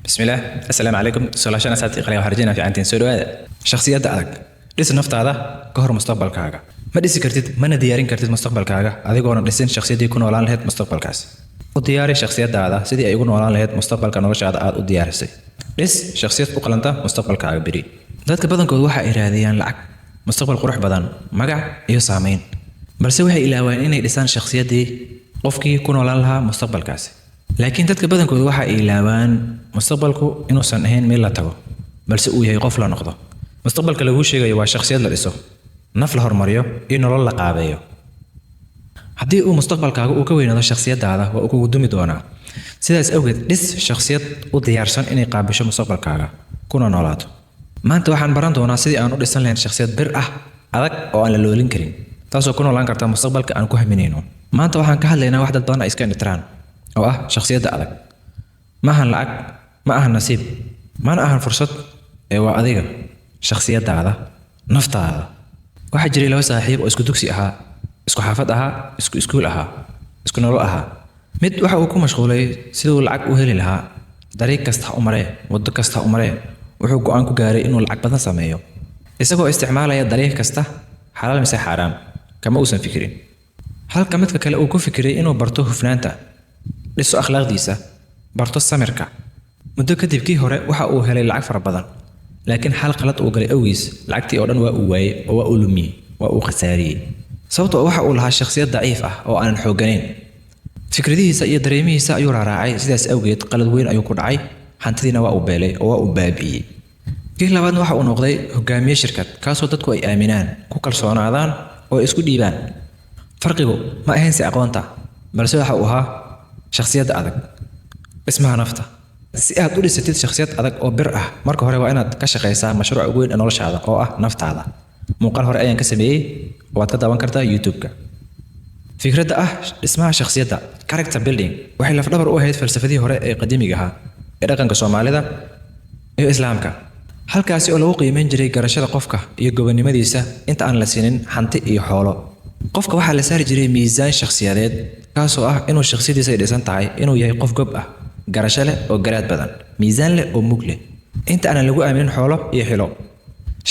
بسم الله السلام عليكم سلاشان أساتي قليل وحرجينا في عندين سؤال هذا شخصية أدق ليس النفط هذا كهر مستقبل كاغا ما ديسي كرتيد ما نديارين كرتيد مستقبل كاغا هذا يقولون لسين شخصية دي يكون ولان لهت مستقبل كاس ودياري شخصية هذا سيدي يكون ولان لهت مستقبل كانوا رش هذا ودياري سي ليس شخصية أقلنتا مستقبل كاغا بري ذاتك بدن كود waxa iraadiyaan lacag mustaqbal qurux badan magac iyo saameyn balse waxay ilaawaan inay dhisaan shakhsiyadii qofkii ku noolaan lahaa mustaqbalkaasi laakiin dadka badankoodu waxa ay ilaawaan mustaqbalku inuusan ahayn meel la tago balse uu yahay qof la noqdo mustaqbalka lagu sheegayo waa shakhsiyad la dhiso naf la hormariyo iyo nolol la qaabeeyo haddii uu mustaqbalkaaga uu ka weynaado shakhsiyadaada waa uu kugu dumi doonaa sidaas awgeed dhis shakhsiyad u diyaarsan inay qaabisho mustaqbalkaaga kuna noolaato maanta waxaan baran doonaa sidii aan u dhisan lahayn shakhsiyad bir ah adag oo aan la loolin karin taasoo ku noolaan karta mustaqbalka aan ku haminayno maanta waxaan ka hadlaynaa wax dad badan ay iska indhitiraan oo ah shakhsiyadda adag ma ahan lacag ma ahan nasiib mana ahan fursad ee waa adiga shakhsiyadaada naftaada waxaa jiray laba saaxiib oo isku dugsi ahaa isku xaafad ahaa isku iskuul ahaa isku nolol ahaa mid waxa uu ku mashquulay siduu lacag u heli lahaa dariiq kasta u maree waddo kasta u maree wuxuu go'aan ku gaaray inuu lacag badan sameeyo isagoo isticmaalaya dariiq kasta xalaal mise xaraam kama uusan fikirin halka midka kale uu ku fikiray inuu barto hufnaanta dhiso akhlaaqdiisa barto samirka muddo kadib kii hore waxa uu helay lacag fara badan laakiin xal qalad uu galay awgiis lacagtii oo dhan waa uu waayay oo waa uu lumiyay waa uu khasaariyay sababtoo waxa uu lahaa shakhsiyad daciif ah oo aan xooganayn fikradihiisa iyo dareemihiisa ayuu raacay sidaas awgeed qalad weyn ayuu ku dhacay hantidiina waa uu beelay oo waa uu baabi'iyay kii labaadna waxa uu noqday hogaamiye shirkad kaasoo dadku ay aaminaan ku kalsoonaadaan oo isku dhiibaan farqigu ma ahayn si aqoonta balse waxa uu ahaa shakhsiyadda adag ismaha nafta si aad u dhisatid shakhsiyad adag oo bir ah marka hore waa inaad ka shaqeysaa mashruuc ugu weyn ee noloshaada oo ah naftaada muuqaal hore ayaan ka sameeyey oo aad ka daawan kartaa youtube-ka fikradda ah dhismaha shakhsiyadda character building waxay lafdhabar u ahayd falsafadii hore ee qadiimiga ahaa ee dhaqanka Soomaalida iyo Islaamka halkaasi oo lagu qiimeyn jiray garashada qofka iyo gobonimadiisa inta aan la siinin hanti iyo xoolo qofka waxa la saari jiray miisaan shakhsiyadeed kaasoo ah inuu shakhsiyadiisa ay dhisan tahay inuu yahay qof gob ah garasho leh oo garaad badan miisaan leh oo mug leh inta aan lagu aaminin xoolo iyo xilo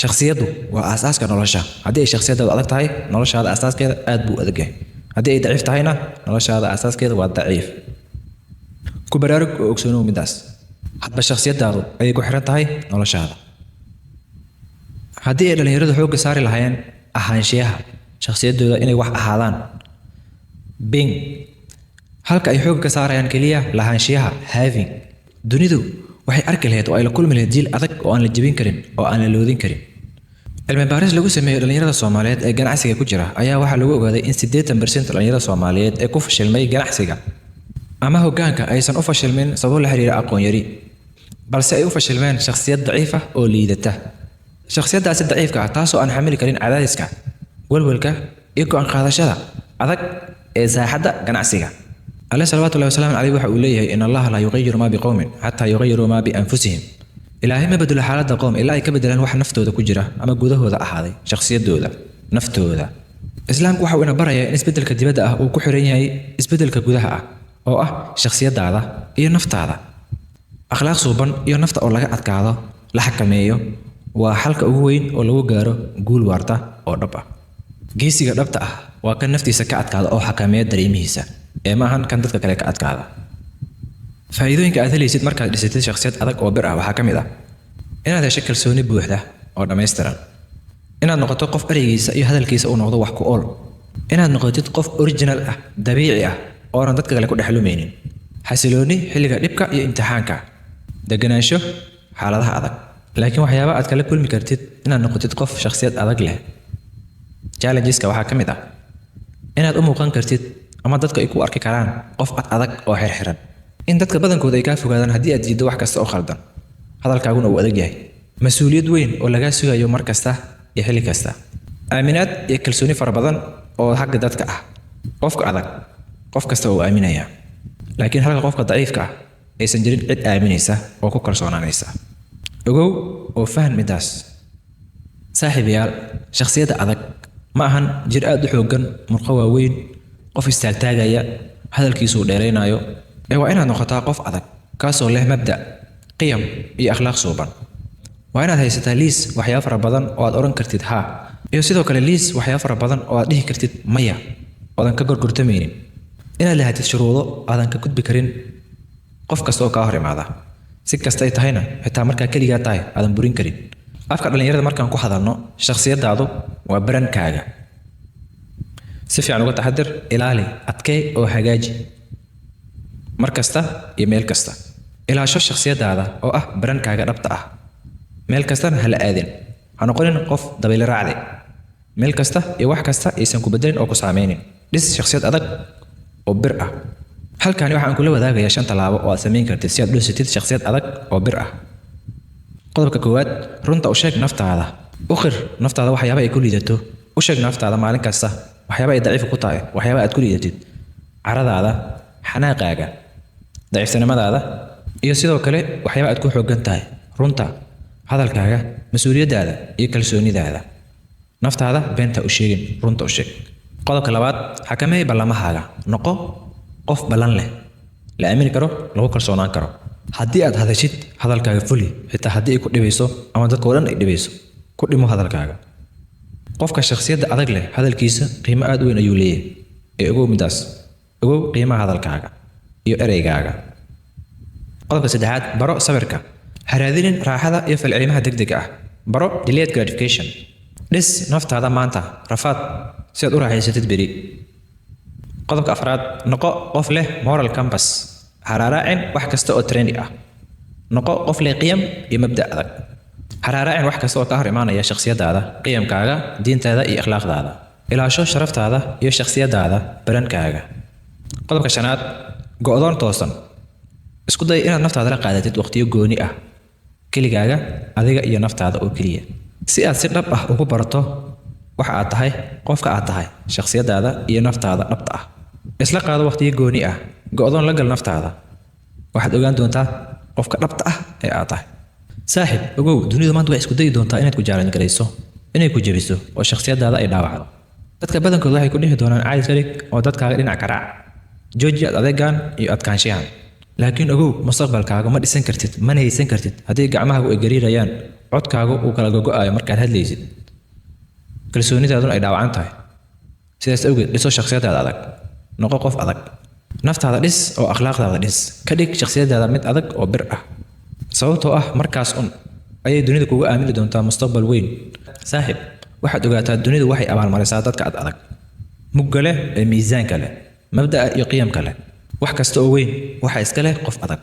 shakhsiyadu waa aasaaska nolosha haddii ay shakhsiyadaadu adag tahay noloshaada asaaskeeda aad buu adag yahay haddii ay daciif tahayna noloshaada asaaskeeda waa daciif ku baraarug oo ogsoonow midaas hadba shakhsiyadaadu ayay ku xiran tahay noloshaada haddii ay dhalinyaradu xoogga saari lahaayeen ahaanshiyaha shakhsiyadooda inay wax ahaadaan being halka ay xoogga ka saarayaan keliya lahaanshiyaha having dunidu waxay arki lahayd oo ay la kulmi lahayd jiil adag oo aan la jebin karin oo aan la loodin karin cilmi baaris lagu sameeyay dhalinyarada Soomaaliyeed ee ganacsiga ku jira ayaa waxaa lagu ogaaday in 80% dhalinyarada Soomaaliyeed ee ku fashilmay ganacsiga ama hoggaanka aysan u fashilmin sabab la xiriira aqoon yari balse ay u fashilmeen shakhsiyad daciif ah oo liidata shakhsiyadaasi daciifka ah taasoo aan xamili karin cadaadiska walwalka iyo go'aan qaadashada adag ee saaxadda ganacsiga Allah sallallahu alayhi wasallam waxa uu leeyahay in Allah la yughayyiru ma biqawmin hatta yughayyiru ma bi anfusihim ilaahay ma bedelo xaaladda qowm ilaa ay ka bedelaan wax naftooda ku jira ama gudahooda ahaaday shakhsiyadooda naftooda islaamku waxa uu ina barayaa in isbedelka dibadda ah uu ku xiran yahay isbedelka gudaha ah oo ah shakhsiyadaada iyo naftaada akhlaaq suuban iyo nafta oo laga adkaado la xakameeyo waa xalka ugu weyn oo lagu gaaro guul waarta oo dhab ah geesiga dhabta ah waa kan naftiisa ka adkaada oo xakameeya dareemihiisa ee ma ahan kan dadka kale ka adkaada faa'iidooyinka aad helaysid markaad dhisatid shakhsiyad adag oo bir ah waxaa ka mid ah inaad hesho kalsooni buuxda oo dhammaystiran inaad noqoto qof ereygiisa iyo hadalkiisa uu noqdo wax ku ool inaad noqotid qof original ah dabiici ah oo aan dadka kale ku dhexlumaynin xasilooni xilliga dhibka iyo imtixaanka deganaansho xaaladaha adag laakiin waxyaabo aad kala kulmi kartid inaad noqotid qof shakhsiyad adag leh challengeska waxaa ka mid ah inaad u muuqan kartid ama dadka ay ku arki karaan qof adag oo xirxiran in dadka badankooda ay ka fogaadaan haddii aad diido wax kasta oo khaldan hadalkaaguna uu adag yahay mas'uuliyad weyn oo laga sugayo mar kasta iyo xilli kasta aaminaad iyo kalsooni fara badan oo xagga dadka ah qofka adag qof kasta oo aaminaya laakiin halka qofka daciifka ah aysan jirin cid aaminaysa oo ku kalsoonaanaysa ogow oo faham midaas saaxiibayaal shakhsiyadda adag ma ahan jir aad u xooggan murqo waaweyn qof istaagtaagaya hadalkiisu dheeraynayo ee waa inaad noqotaa qof adag kaasoo leh mabda qiyam iyo akhlaaq suuban. waa inaad haysataa liis waxyaabo fara badan oo aad oran kartid haa, iyo sidoo kale liis waxyaabo fara badan oo aad dhihi kartid maya, oodan ka gorgortamaynin. inaad lahaatid shuruudo aadan ka gudbi karin qof kasta oo kaa hor imaada, si kasta ay tahayna xitaa markaa keligaa tahay aadan burin karin. afka dhalinyarada markaan ku hadalno, shakhsiyadaadu waa barankaaga. si fiican uga taxadir, ilaali, adkee oo hagaaji mar kasta iyo meel kasta. ilaasho shakhsiyadaada oo ah barankaaga dhabta ah. meel kastana hala aadin, ha noqonin qof dabayl raacday. meel kasta iyo wax kasta aysan ku bedelin oo ku saameynin. dhis shakhsiyad adag oo bir ah. halkaani waxaan kula wadaagayaa 5 tallaabo oo aad samayn kartid si aad u dhisatid shakhsiyad adag oo bir ah. qodobka koowaad, runta u sheeg naftaada. u qir naftaada waxyaabo ay ku liidato. u sheeg naftaada maalin kasta waxyaabo ay daciif ku tahay, waxyaabo aad ku liidatid, caradaada, xanaaqaaga, daciifsanimadaada, iyo sidoo kale waxyaabo aad ku xooggan tahay. runta, hadalkaaga, mas'uuliyadaada iyo kalsoonidaada. naftaada beenta u sheegin, runta u sheeg. qodobka labaad, xakameey ballamahaaga. noqo qof ballan leh, la aamini karo, lagu kalsoonaan karo. haddii aad hadashid, hadalkaaga fuli, xitaa haddii ay ku dhibayso ama dadka oo dhan ay dhibayso. ku dhimo hadalkaaga. qofka shakhsiyadda adag leh, hadalkiisa qiimo aad u weyn ayuu leeyahay. ee ogow midaas. ogow qiimaha hadalkaaga iyo ereygaaga. qodobka saddexaad, baro sabirka. ha raadinin raaxada iyo falcelimaha degdega ah. baro delayed gratification. dhis naftaada maanta, rafaad, si aad u raaxaysatid beri. qodobka afraad, noqo qof leh moral compass. ha raaraacin wax kasta oo trendy ah. noqo qof leh qiyam iyo mabda' adag. ha raaraacin wax kasta oo ka hor imaanaya shakhsiyadaada, qiyamkaaga, diintaada iyo akhlaaqdaada. ilaasho sharaftaada iyo shakhsiyadaada, barankaaga. qodobka shanaad, go'doon toosan. isku day inaad naftaada la qaadatid waqtiyo gooni ah, keligaaga, adiga iyo naftaada oo keliya, si aad si dhab ah ugu barato waxa aad tahay, qofka aad tahay, shakhsiyadaada iyo naftaada dhabta ah. isla qaado waqtiyo gooni ah, go'doon la gal naftaada. waxaad ogaan doontaa qofka dhabta ah ee aad tahay. saaxiib, ogow, dunidu maanta waxay isku dayi doontaa inaad ku jaalan garayso, inay ku jebiso oo shakhsiyadaada ay dhaawacdo. dadka badankood waxay ku dhihi doonaan caadi ka dhig oo dadkaaga dhinac ka raac. jooji adeegan iyo adkaanshahan. laakiin ogow, mustaqbalkaaga ma dhisan kartid, mana haysan kartid haddii gacmahaagu ay gariirayaan, codkaagu uu kala gogo'ayo markaad hadlaysid, kalsoonidaaduna ay dhaawacan tahay. sidaas awgeed, dhiso shakhsiyadaada adag. noqo qof adag. naftaada dhis oo akhlaaqdaada dhis. ka dhig shakhsiyadaada mid adag oo bir ah. sababtoo ah markaas ayay dunidu kugu aamini doontaa mustaqbal weyn. saaxiib, waxaad ogaataa dunidu waxay abaalmarisaa dadka adag, mugga leh ee miisaanka leh, mabda'a iyo qiyamka leh. wax kasta oo weyn waxa iska leh qof adag.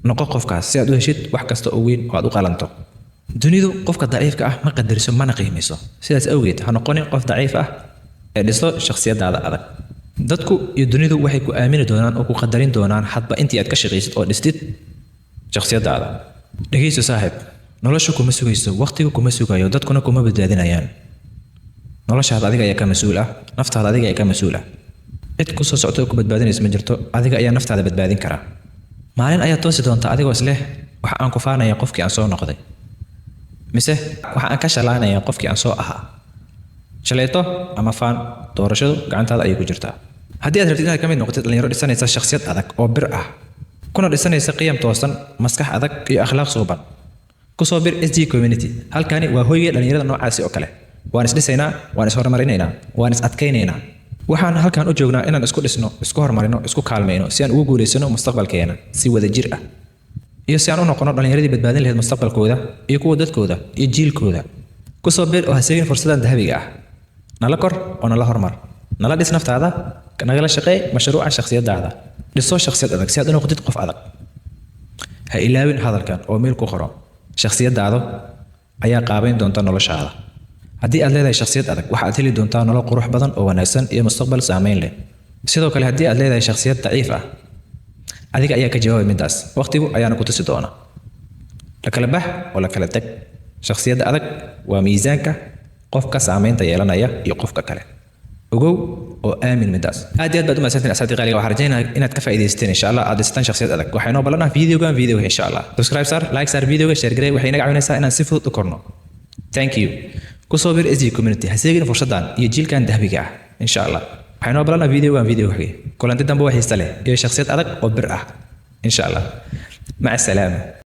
noqo qofkaas si aad u heshid wax kasta oo weyn oo aad u qalanto. dunidu qofka daciifka ah ma qadariso mana qiimayso. sidaas awgeed, ha noqonin qof daciif ah ee dhiso shakhsiyadaada adag. dadku iyo dunidu waxay ku aamini doonaan oo ku qadarin doonaan hadba intii aad ka shaqaysid oo dhistid shakhsiyadaada. dhegayso saaxiib, noloshu kuma sugayso, waqtigu kuma sugayo, dadkuna kuma badbaadinayaan. noloshaada adiga ayaa ka mas'uul ah, naftaada adiga ayaa ka mas'uul ah. cid ku soo socota oo ku badbaadinaysa ma jirto, adiga ayaa naftaada badbaadin kara. maalin ayaad toosi doontaa adigoo isleh, waxa aan ku faanaya qofkii aan soo noqday, mise waxa aan ka shalaanaya qofkii aan soo ahaa. shalayto ama faan, doorashadu gacantaada ayay ku jirtaa. haddii aad rabtid inaad ka mid noqotid dhalinyaro dhisanaysa shakhsiyad adag oo bir ah, kuna dhisanaysa qiyam toosan, maskax adag iyo akhlaaq suuban, ku soo bir SG Community. halkani waa hoyga dhalinyarada noocaasi oo kale. waan isdhisaynaa, waan ishormarinaynaa, waan is adkaynaynaa. waxaan halkan u joognaa inaan isku dhisno, isku horumarino, isku kaalmayno si aan ugu guulaysano mustaqbalkeena si wada jir ah, iyo si aan u noqono dhalinyaradii badbaadin lahayd mustaqbalkooda iyo kuwa dadkooda iyo jiilkooda. ku soo bir oo ha seegin fursadan dahabiga ah. nala kor oo nala hormar. nala dhis naftaada, nagala shaqeey mashruuca shakhsiyadaada. dhiso shakhsiyad adag si aad u noqotid qof adag. ha ilaawin hadalkan oo meel ku qoro. shakhsiyadaada ayaa qaabayn doonta noloshaada. haddii aad leedahay shakhsiyad adag, waxaad heli doontaa nolol qurux badan oo wanaagsan iyo mustaqbal saameyn leh. sidoo kale, haddii aad leedahay shakhsiyad daciif ah, adiga ayaa ka jawaabay midaas. waqtigu ayaana ku tusi doona. la kala bax oo la kala tag. shakhsiyadda adag waa miisaanka qofka saameynta yeelanaya iyo qofka kale. ogow oo aamin midaas. aad iyo aad baad u mahadsantiin asxaabtii qaaliga. waxaan rajaynayaa inaad ka faa'iidaysteen insha allah, aad dhistaan shakhsiyad adag. waxay noo ballanaa videogan insha allah. subscribe sar, like sar videoga, share garee. waxay naga caawinaysaa inaan si fudud u korno. thank you. ku soo bir SG Community. ha seegin fursadan iyo jiilkan dahabiga ah insha allah. waxay noo ballanaa videogan xigay. kulanti dambe waa xiisa leh iyo shakhsiyad adag oo bir ah insha allah. maca salaama.